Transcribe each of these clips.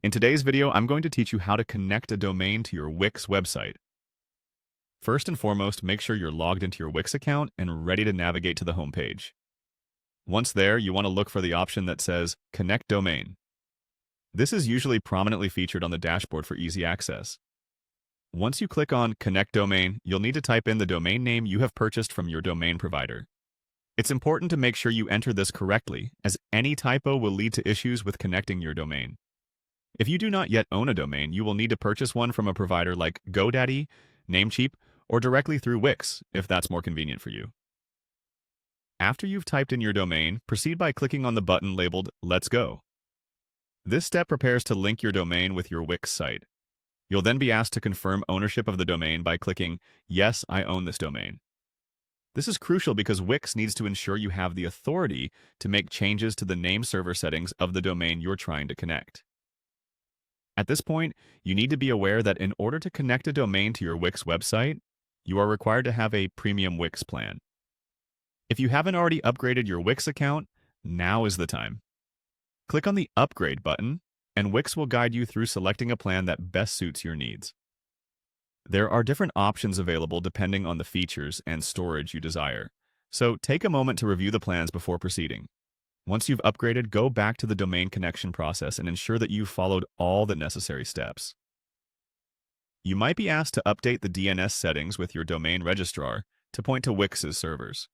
In today's video, I'm going to teach you how to connect a domain to your Wix website. First and foremost, make sure you're logged into your Wix account and ready to navigate to the homepage. Once there, you want to look for the option that says Connect Domain. This is usually prominently featured on the dashboard for easy access. Once you click on Connect Domain, you'll need to type in the domain name you have purchased from your domain provider. It's important to make sure you enter this correctly, as any typo will lead to issues with connecting your domain. If you do not yet own a domain, you will need to purchase one from a provider like GoDaddy, Namecheap, or directly through Wix, if that's more convenient for you. After you've typed in your domain, proceed by clicking on the button labeled Let's Go. This step prepares to link your domain with your Wix site. You'll then be asked to confirm ownership of the domain by clicking Yes, I own this domain. This is crucial because Wix needs to ensure you have the authority to make changes to the name server settings of the domain you're trying to connect. At this point, you need to be aware that in order to connect a domain to your Wix website, you are required to have a premium Wix plan. If you haven't already upgraded your Wix account, now is the time. Click on the Upgrade button, and Wix will guide you through selecting a plan that best suits your needs. There are different options available depending on the features and storage you desire, so take a moment to review the plans before proceeding. Once you've upgraded, go back to the domain connection process and ensure that you've followed all the necessary steps. You might be asked to update the DNS settings with your domain registrar to point to Wix's servers.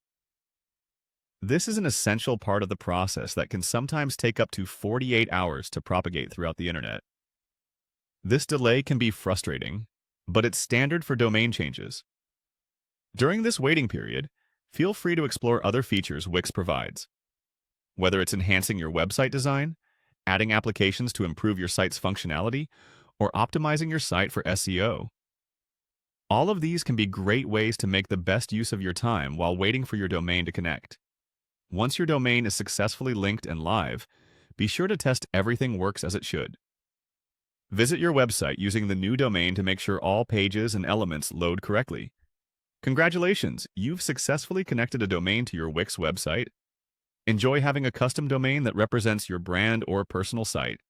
This is an essential part of the process that can sometimes take up to 48 hours to propagate throughout the internet. This delay can be frustrating, but it's standard for domain changes. During this waiting period, feel free to explore other features Wix provides. Whether it's enhancing your website design, adding applications to improve your site's functionality, or optimizing your site for SEO. All of these can be great ways to make the best use of your time while waiting for your domain to connect. Once your domain is successfully linked and live, be sure to test everything works as it should. Visit your website using the new domain to make sure all pages and elements load correctly. Congratulations, you've successfully connected a domain to your Wix website. Enjoy having a custom domain that represents your brand or personal site.